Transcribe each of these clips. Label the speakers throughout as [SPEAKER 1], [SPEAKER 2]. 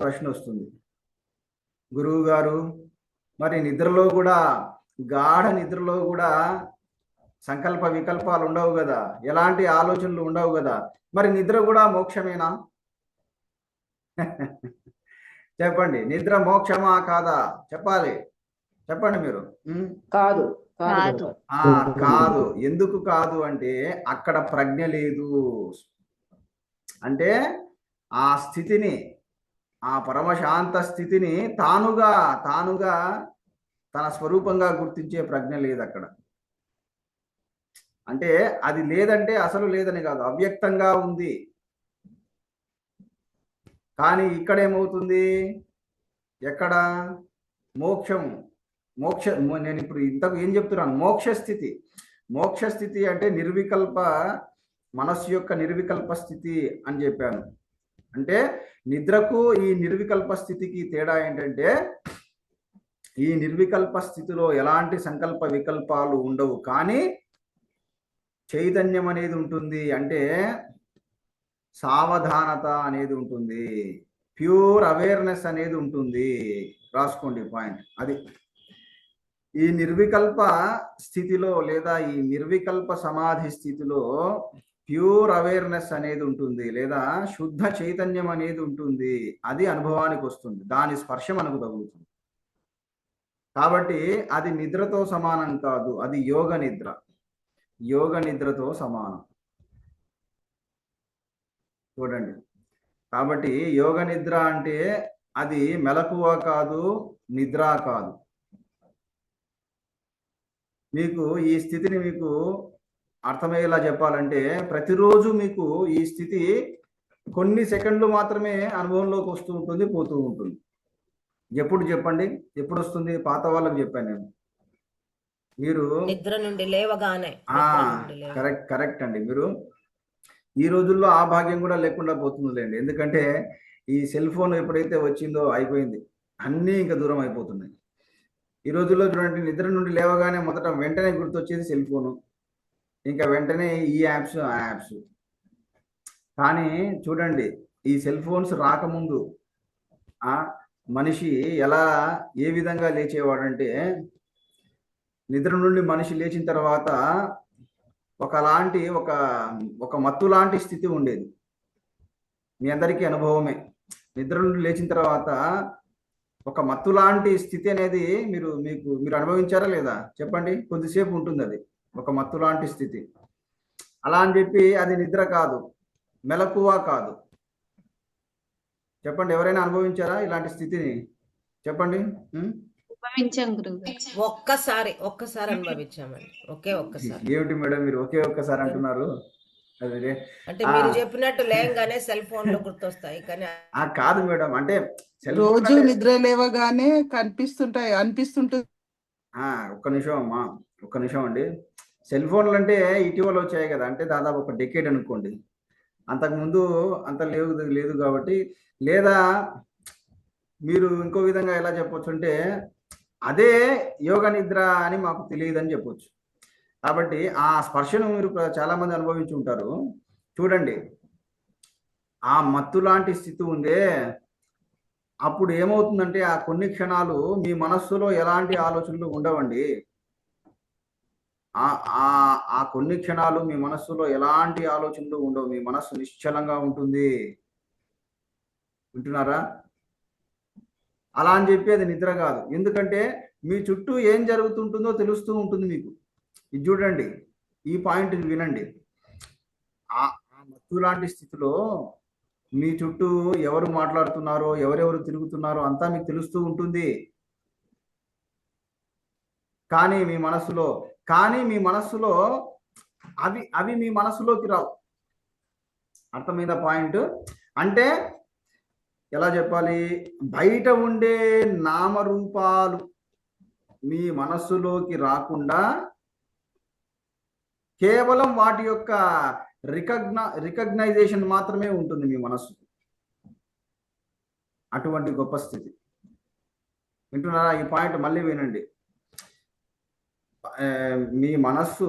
[SPEAKER 1] ప్రశ్న వస్తుంది, గురువు గారు మరి నిద్రలో కూడా, గాఢ నిద్రలో కూడా సంకల్ప వికల్పాలు ఉండవు కదా, ఎలాంటి ఆలోచనలు ఉండవు కదా, మరి నిద్ర కూడా మోక్షమేనా? చెప్పండి, నిద్ర మోక్షమా కాదా? చెప్పాలి, చెప్పండి మీరు.
[SPEAKER 2] కాదు.
[SPEAKER 3] కాదు.
[SPEAKER 1] కాదు. ఎందుకు కాదు అంటే అక్కడ ప్రజ్ఞ లేదు. అంటే ఆ స్థితిని, ఆ పరమశాంత స్థితిని తానుగా తన స్వరూపంగా గుర్తించే ప్రజ్ఞ లేదు అక్కడ. అంటే అది లేదంటే అసలు లేదని కాదు, అవ్యక్తంగా ఉంది. కానీ ఇక్కడ ఏమవుతుంది, ఎక్కడ నేను ఇప్పుడు ఇంతకు ఏం చెప్తున్నాను, మోక్ష స్థితి అంటే నిర్వికల్ప మనస్సు యొక్క నిర్వికల్ప స్థితి అని చెప్పాను. అంటే నిద్రకు ఈ నిర్వికల్ప స్థితికి తేడా ఏంటంటే, ఈ నిర్వికల్ప స్థితిలో ఎలాంటి సంకల్ప వికల్పాలు ఉండవు, కానీ చైతన్యం అనేది ఉంటుంది. అంటే సావధానత అనేది ఉంటుంది, ప్యూర్ అవేర్నెస్ అనేది ఉంటుంది. రాసుకోండి పాయింట్ అది. ఈ నిర్వికల్ప స్థితిలో లేదా ఈ నిర్వికల్ప సమాధి స్థితిలో ప్యూర్ అవేర్నెస్ అనేది ఉంటుంది, లేదా శుద్ధ చైతన్యం అనేది ఉంటుంది. అది అనుభవానికి వస్తుంది, దాని స్పర్శ మనకు తగులుతుంది. కాబట్టి అది నిద్రతో సమానం కాదు, అది యోగ నిద్రతో సమానం. చూడండి, కాబట్టి యోగ నిద్ర అంటే అది మెలకువ కాదు, నిద్ర కాదు. మీకు ఈ స్థితిని మీకు అర్థమయ్యేలా చెప్పాలంటే, ప్రతిరోజు మీకు ఈ స్థితి కొన్ని సెకండ్లు మాత్రమే అనుభవంలోకి వస్తూ ఉంటుంది, పోతూ ఉంటుంది. ఎప్పుడు చెప్పండి, ఎప్పుడు వస్తుంది? పాత వాళ్ళకి చెప్పాను నేను. మీరు
[SPEAKER 3] నిద్ర నుండి లేవగానే.
[SPEAKER 1] కరెక్ట్ అండి. మీరు ఈ రోజుల్లో ఆ భాగ్యం కూడా లేకుండా పోతుందిలేండి. ఎందుకంటే ఈ సెల్ ఫోన్ ఎప్పుడైతే వచ్చిందో అయిపోయింది, అన్నీ ఇంకా దూరం అయిపోతున్నాయి. ఈ రోజుల్లో చూడండి, నిద్ర నుండి లేవగానే మొదట వెంటనే గుర్తొచ్చేది సెల్ ఫోను, ఇంకా వెంటనే ఈ యాప్స్ ఆ యాప్స్. కానీ చూడండి, ఈ సెల్ ఫోన్స్ రాకముందు మనిషి ఏ విధంగా లేచేవాడంటే, నిద్ర నుండి మనిషి లేచిన తర్వాత ఒక మత్తు లాంటి స్థితి ఉండేది. మీ అందరికీ అనుభవమే. నిద్ర నుండి లేచిన తర్వాత ఒక మత్తు లాంటి స్థితి అనేది మీరు అనుభవించారా లేదా? చెప్పండి. కొద్దిసేపు ఉంటుంది అది, ఒక మత్తు లాంటి స్థితి. అలా అని చెప్పి అది నిద్ర కాదు, మెలకువ కాదు. చెప్పండి, ఎవరైనా అనుభవించారా ఇలాంటి స్థితిని? చెప్పండి.
[SPEAKER 3] ఒక్కసారి అనుభవించామండి, ఒకే ఒక్కసారి.
[SPEAKER 1] ఏమిటి మేడం మీరు ఒకే ఒక్కసారి అంటున్నారు? అదే
[SPEAKER 3] అంటే మీరు చెప్పినట్టు లేంగానే సెల్ ఫోన్ లో గుర్తొస్తాయి, కానీ
[SPEAKER 1] కాదు మేడం. అంటే
[SPEAKER 4] రోజు నిద్ర లేవగానే అనిపిస్తుంటుంది.
[SPEAKER 1] ఒక్క నిమిషం అమ్మా, ఒక్క నిమిషం అండి. సెల్ ఫోన్లు అంటే ఇటీవల వచ్చాయి కదా, అంటే దాదాపు ఒక డెకేడ్ అనుకోండి. అంతకుముందు అంత లేదు కాబట్టి, లేదా మీరు ఇంకో విధంగా ఎలా చెప్పొచ్చు అంటే, అదే యోగ నిద్ర అని మాకు తెలియదని చెప్పొచ్చు. కాబట్టి ఆ స్పర్శను మీరు చాలా మంది అనుభవించి ఉంటారు. చూడండి, ఆ మత్తు లాంటి స్థితి ఉందే, అప్పుడు ఏమవుతుందంటే ఆ కొన్ని క్షణాలు మీ మనస్సులో ఎలాంటి ఆలోచనలు ఉండవండి. ఆ కొన్ని క్షణాలు మీ మనస్సులో ఎలాంటి ఆలోచనలు ఉండవు, మీ మనస్సు నిశ్చలంగా ఉంటుంది. వింటున్నారా? అలా అని చెప్పి అది నిద్ర కాదు. ఎందుకంటే మీ చుట్టూ ఏం జరుగుతుంటుందో తెలుస్తూ ఉంటుంది మీకు. ఇది చూడండి, ఈ పాయింట్ వినండి. ఆ మత్తు లాంటి స్థితిలో మీ చుట్టూ ఎవరు మాట్లాడుతున్నారో, ఎవరెవరు తిరుగుతున్నారో అంతా మీకు తెలుస్తూ ఉంటుంది. కానీ మీ మనస్సులో అవి మీ మనస్సులోకి రావు. అర్థమైందా పాయింట్? అంటే ఎలా చెప్పాలి, బయట ఉండే నామరూపాలు మీ మనస్సులోకి రాకుండా కేవలం వాటి యొక్క రికగ్నైజేషన్ మాత్రమే ఉంటుంది మీ మనస్సు. అటువంటి గొప్ప స్థితి. వింటున్నారా? ఈ పాయింట్ మళ్ళీ వినండి. మీ మనస్సు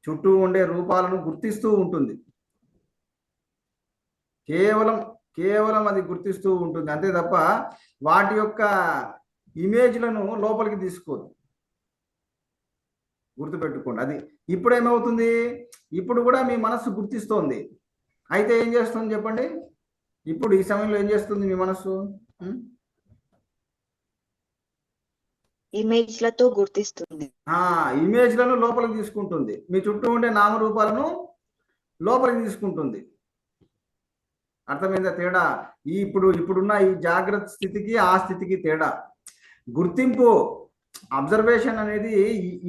[SPEAKER 1] చుట్టూ ఉండే రూపాలను గుర్తిస్తూ ఉంటుంది. కేవలం కేవలం అది గుర్తిస్తూ ఉంటుంది అంతే తప్ప వాటి యొక్క ఇమేజ్లను లోపలికి తీసుకోదు. గుర్తుపెట్టుకోండి. అది ఇప్పుడు ఏమవుతుంది, ఇప్పుడు కూడా మీ మనస్సు గుర్తిస్తోంది. అయితే ఏం చేస్తుంది చెప్పండి, ఇప్పుడు ఈ సమయంలో ఏం చేస్తుంది మీ మనస్సు?
[SPEAKER 2] ఇమేజ్లతో గుర్తిస్తుంది.
[SPEAKER 1] ఇమేజ్లను లోపలికి తీసుకుంటుంది. మీ చుట్టూ ఉండే నామరూపాలను లోపలికి తీసుకుంటుంది. అర్థమైందా తేడా? ఇప్పుడున్న ఈ జాగ్రత్త స్థితికి ఆ స్థితికి తేడా. గుర్తింపు అబ్జర్వేషన్ అనేది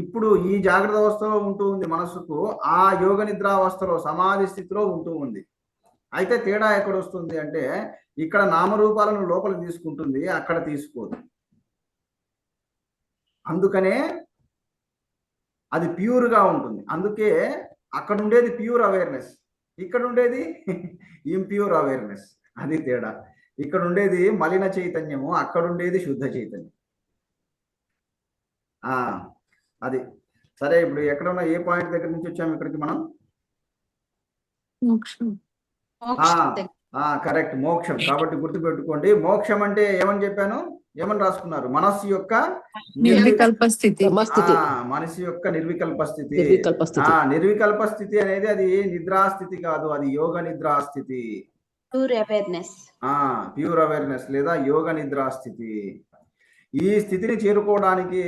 [SPEAKER 1] ఇప్పుడు ఈ జాగ్రత్త అవస్థలో ఉంటూ ఉంది మనస్సుకు, ఆ యోగ నిద్రావస్థలో సమాధి స్థితిలో ఉంటూ ఉంది. అయితే తేడా ఎక్కడ వస్తుంది అంటే ఇక్కడ నామరూపాలను లోపలికి తీసుకుంటుంది, అక్కడ తీసుకోదు. అందుకనే అది ప్యూర్గా ఉంటుంది. అందుకే అక్కడ ఉండేది ప్యూర్ అవేర్నెస్, ఇక్కడ ఉండేది ఇంప్యూర్ అవేర్నెస్. అది తేడా. ఇక్కడ ఉండేది మలిన చైతన్యము, అక్కడ ఉండేది శుద్ధ చైతన్యం. అది సరే. ఇప్పుడు ఎక్కడున్నా ఏ పాయింట్ దగ్గర నుంచి వచ్చాము ఇక్కడికి మనం? కరెక్ట్, మోక్షం. కాబట్టి గుర్తుపెట్టుకోండి, మోక్షం అంటే ఏమని చెప్పాను, ఏమని రాసుకున్నారు? మనస్సు యొక్క
[SPEAKER 4] నిర్వికల్ప స్థితి.
[SPEAKER 1] మనసు యొక్క నిర్వికల్ప స్థితి. నిర్వికల్ప స్థితి అనేది అది నిద్రాస్థితి కాదు, అది యోగ నిద్రాస్థితి.
[SPEAKER 2] Pure awareness.
[SPEAKER 1] ప్యూర్ అవేర్నెస్ లేదా యోగ నిద్రాస్థితి. ఈ స్థితిని చేరుకోవడానికి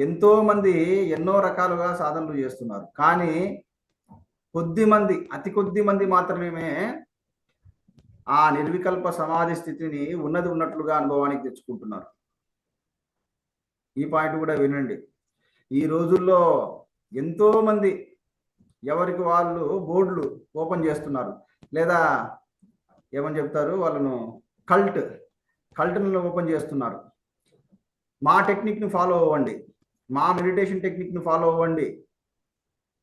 [SPEAKER 1] ఎంతో మంది ఎన్నో రకాలుగా సాధనలు చేస్తున్నారు. కానీ అతి కొద్ది మంది మాత్రమే ఆ నిర్వికల్ప సమాధి స్థితిని ఉన్నది ఉన్నట్లుగా అనుభవానికి తెచ్చుకుంటున్నారు. ఈ పాయింట్ కూడా వినండి. ఈ రోజుల్లో ఎంతో మంది ఎవరికి వాళ్ళు బోర్డులు ఓపెన్ చేస్తున్నారు, లేదా ఏమని చెప్తారు వాళ్ళను, కల్ట్ను ఓపెన్ చేస్తున్నారు. మా టెక్నిక్ని ఫాలో అవ్వండి, మా మెడిటేషన్ టెక్నిక్ని ఫాలో అవ్వండి,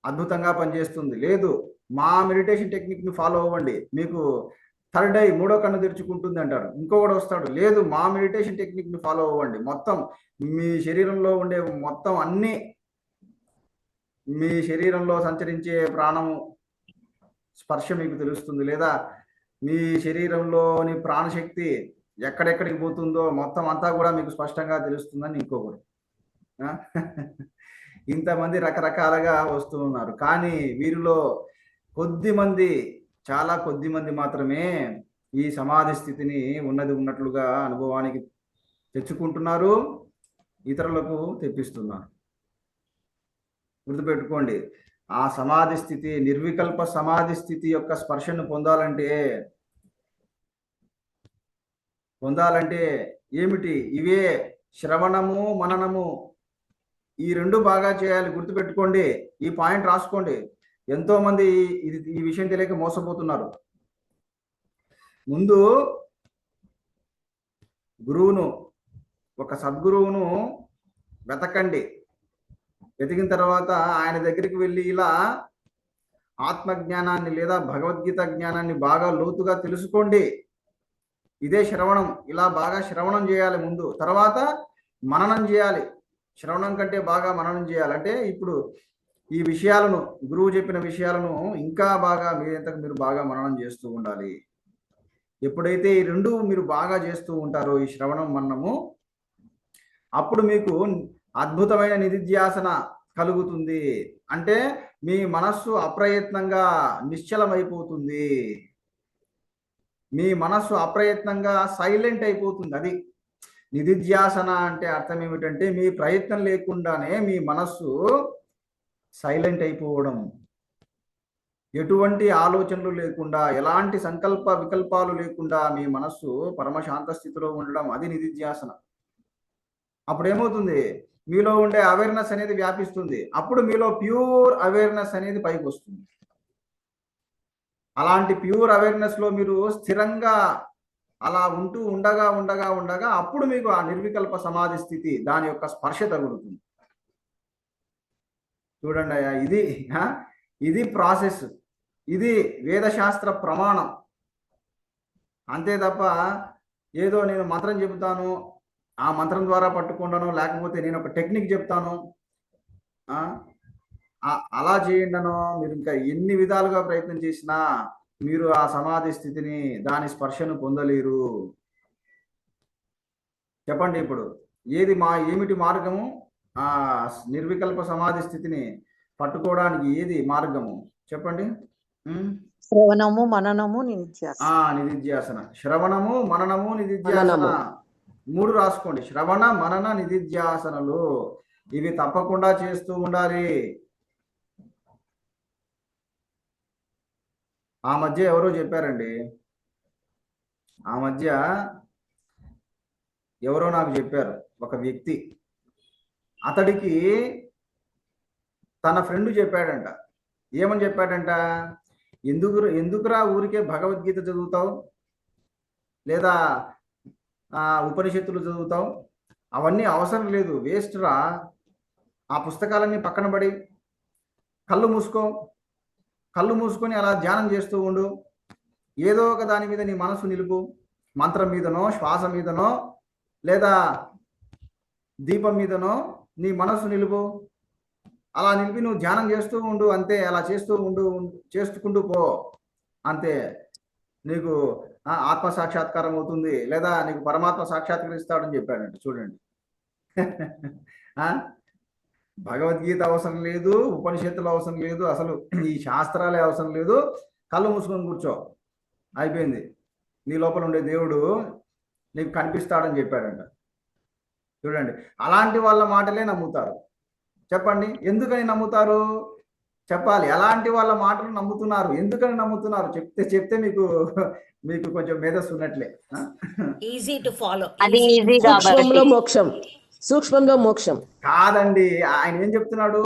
[SPEAKER 1] అద్భుతంగా పనిచేస్తుంది. లేదు, మా మెడిటేషన్ టెక్నిక్ని ఫాలో అవ్వండి, మీకు థర్డ్ ఐ, మూడో కన్ను తెరుచుకుంటుంది అంటారు. ఇంకొకటి వస్తాడు, లేదు మా మెడిటేషన్ టెక్నిక్ని ఫాలో అవ్వండి, మొత్తం మీ శరీరంలో ఉండే మొత్తం అన్ని, మీ శరీరంలో సంచరించే ప్రాణము స్పర్శ మీకు తెలుస్తుంది, లేదా మీ శరీరంలోని ప్రాణశక్తి ఎక్కడెక్కడికి పోతుందో మొత్తం అంతా కూడా మీకు స్పష్టంగా తెలుస్తుందని ఇంకొకరు. ఇంతమంది రకరకాలుగా వస్తూ ఉన్నారు. కానీ వీరిలో చాలా కొద్ది మంది మాత్రమే ఈ సమాధి స్థితిని ఉన్నది ఉన్నట్లుగా అనుభవానికి తెచ్చుకుంటున్నారు, ఇతరులకు తెప్పిస్తున్నారు. గుర్తుపెట్టుకోండి, ఆ సమాధి స్థితి, నిర్వికల్ప సమాధి స్థితి యొక్క స్పర్శను పొందాలంటే ఏమిటి? ఇవే శ్రవణము, మననము, ఈ రెండు బాగా చేయాలి. గుర్తుపెట్టుకోండి, ఈ పాయింట్ రాసుకోండి. ఎంతో మంది ఈ విషయం తెలియక మోసపోతున్నారు. ముందు గురువును, ఒక సద్గురువును వెతకండి. వెతికిన తర్వాత ఆయన దగ్గరికి వెళ్ళి ఇలా ఆత్మజ్ఞానాన్ని లేదా భగవద్గీత జ్ఞానాన్ని బాగా లోతుగా తెలుసుకోండి. ఇదే శ్రవణం. ఇలా బాగా శ్రవణం చేయాలి ముందు, తర్వాత మననం చేయాలి. శ్రవణం కంటే బాగా మననం చేయాలంటే ఇప్పుడు ఈ విషయాలను, గురువు చెప్పిన విషయాలను ఇంకా బాగా మీరు బాగా మననం చేస్తూ ఉండాలి. ఎప్పుడైతే ఈ రెండు మీరు బాగా చేస్తూ ఉంటారో, ఈ శ్రవణం మననము, అప్పుడు మీకు అద్భుతమైన నిధిధ్యాసన కలుగుతుంది. అంటే మీ మనస్సు అప్రయత్నంగా నిశ్చలమైపోతుంది, మీ మనస్సు అప్రయత్నంగా సైలెంట్ అయిపోతుంది. అది నిధిధ్యాసన అంటే అర్థం ఏమిటంటే మీ ప్రయత్నం లేకుండానే మీ మనస్సు సైలెంట్ అయిపోవడం, ఎటువంటి ఆలోచనలు లేకుండా, ఎలాంటి సంకల్ప వికల్పాలు లేకుండా మీ మనస్సు పరమశాంత స్థితిలో ఉండడం, అది నిధిధ్యాసన. అప్పుడు ఏమవుతుంది, మీలో ఉండే అవేర్నెస్ అనేది వ్యాపిస్తుంది. అప్పుడు మీలో ప్యూర్ అవేర్నెస్ అనేది పైకి వస్తుంది. అలాంటి ప్యూర్ అవేర్నెస్ లో మీరు స్థిరంగా అలా ఉంటూ ఉండగా అప్పుడు మీకు ఆ నిర్వికల్ప సమాధి స్థితి, దాని యొక్క స్పర్శ తగులుతుంది. చూడండి అయ్యా, ఇది ప్రాసెస్, ఇది వేదశాస్త్ర ప్రమాణం. అంతే తప్ప ఏదో నేను మంత్రం చెబుతాను, ఆ మంత్రం ద్వారా పట్టుకుంటాను, లేకపోతే నేను ఒక టెక్నిక్ చెప్తాను, అలా చేయండినో, మీరు ఇంకా ఎన్ని విధాలుగా ప్రయత్నం చేసినా మీరు ఆ సమాధి స్థితిని, దాని స్పర్శను పొందలేరు. చెప్పండి ఇప్పుడు ఏమిటి మార్గము? ఆ నిర్వికల్ప సమాధి స్థితిని పట్టుకోవడానికి ఏది మార్గము చెప్పండి?
[SPEAKER 5] శ్రవణము, మననము, నిత్యాసన.
[SPEAKER 1] నిధిధ్యాసన. శ్రవణము, మననము, నిధిధ్యాసన. 3 రాసుకోండి. శ్రవణ, మనన, నిధిధ్యాసనలు. ఇవి తప్పకుండా చేస్తూ ఉండాలి. ఆ మధ్య ఎవరో చెప్పారండి, ఆ మధ్య ఎవరో నాకు చెప్పారు, ఒక వ్యక్తి, అతడికి తన ఫ్రెండ్ చెప్పాడంట. ఏమని చెప్పాడంట? ఎందుకురా ఊరికే భగవద్గీత చదువుతావు, లేదా ఉపనిషత్తులు చదువుతావు, అవన్నీ అవసరం లేదు, వేస్ట్ రా. ఆ పుస్తకాలన్నీ పక్కన పడి కళ్ళు మూసుకొని అలా ధ్యానం చేస్తూ ఉండు. ఏదో ఒక దాని మీద నీ మనసు నిలుపు. మంత్రం మీదనో, శ్వాస మీదనో, లేదా దీపం మీదనో నీ మనసు నిలుపు. అలా నిలిపి నువ్వు ధ్యానం చేస్తూ ఉండు, అంతే. అలా చేసుకుంటూ పో, అంతే. నీకు ఆత్మ సాక్షాత్కారం అవుతుంది, లేదా నీకు పరమాత్మ సాక్షాత్కరిస్తాడని చెప్పాడంట. చూడండి. భగవద్గీత అవసరం లేదు, ఉపనిషత్తులు అవసరం లేదు, అసలు ఈ శాస్త్రాలే అవసరం లేదు. కళ్ళు మూసుకొని కూర్చో, అయిపోయింది. నీ లోపల ఉండే దేవుడు నీకు కనిపిస్తాడని చెప్పాడంట. చూడండి, అలాంటి వాళ్ళ మాటలే నమ్ముతారు. చెప్పండి, ఎందుకని నమ్ముతారు? చెప్పాలి. అలాంటి వాళ్ళ మాటలు నమ్ముతున్నారు, ఎందుకని నమ్ముతున్నారు? చెప్తే మీకు కొంచెం మేధస్సు ఉన్నట్లే.
[SPEAKER 3] Easy to follow.
[SPEAKER 2] అది ఈజీ
[SPEAKER 5] సూక్ష్మంలో మోక్షం
[SPEAKER 1] కాదండి. ఆయన ఏం చెప్తున్నాడు?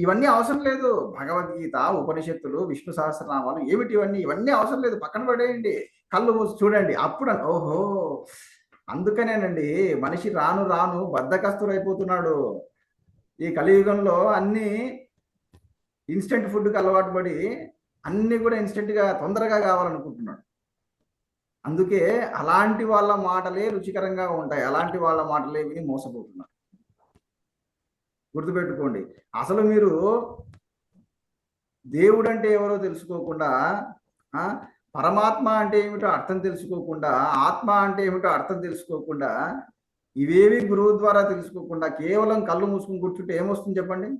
[SPEAKER 1] ఇవన్నీ అవసరం లేదు. భగవద్గీత, ఉపనిషత్తులు, విష్ణు సహస్రనామాలు ఏమిటి ఇవన్నీ అవసరం లేదు, పక్కన పడేయండి. కళ్ళు మూసి చూడండి. అప్పుడు ఓహో, అందుకనేనండి మనిషి రాను రాను బద్ధకస్తుడైపోతున్నాడు. ఈ కలియుగంలో అన్ని ఇన్స్టెంట్ ఫుడ్కి అలవాటు పడి అన్ని కూడా ఇన్స్టెంట్గా తొందరగా కావాలనుకుంటున్నాడు. అందుకే అలాంటి వాళ్ళ మాటలే రుచికరంగా ఉంటాయి, అలాంటి వాళ్ళ మాటలే విని మోసపోతున్నారు. గుర్తుపెట్టుకోండి. అసలు మీరు దేవుడు అంటే ఎవరో తెలుసుకోకుండా, పరమాత్మ అంటే ఏమిటో అర్థం తెలుసుకోకుండా, ఆత్మ అంటే ఏమిటో అర్థం తెలుసుకోకుండా, ఇవేవి గురువు ద్వారా తెలుసుకోకుండా కేవలం కళ్ళు మూసుకుని కూర్చుంటే ఏమొస్తుంది చెప్పండి?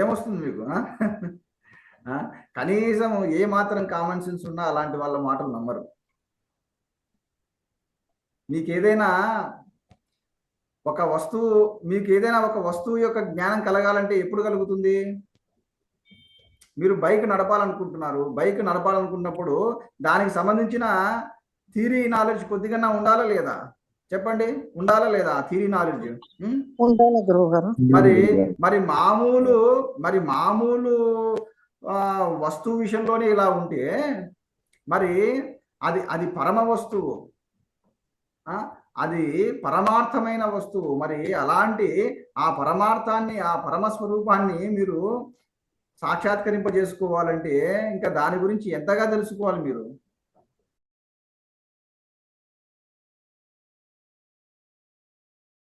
[SPEAKER 1] ఏమొస్తుంది మీకు? కనీసం ఏ మాత్రం కామన్ సెన్స్ ఉన్నా అలాంటి వాళ్ళ మాటలు నమ్మరు. మీకు ఏదైనా ఒక వస్తువు యొక్క జ్ఞానం కలగాలంటే ఎప్పుడు కలుగుతుంది? మీరు బైక్ నడపాలనుకున్నప్పుడు దానికి సంబంధించిన థియరీ నాలెడ్జ్ కొద్దిగా ఉండాలా లేదా? చెప్పండి, ఉండాలా లేదా థియరీ నాలెడ్జ్? మరి మామూలు వస్తువు విషయంలోనే ఇలా ఉంటే మరి అది పరమ వస్తువు, అది పరమార్థమైన వస్తువు. మరి అలాంటి ఆ పరమార్థాన్ని, ఆ పరమస్వరూపాన్ని మీరు సాక్షాత్కరింపజేసుకోవాలంటే ఇంకా దాని గురించి ఎంతగా తెలుసుకోవాలి మీరు?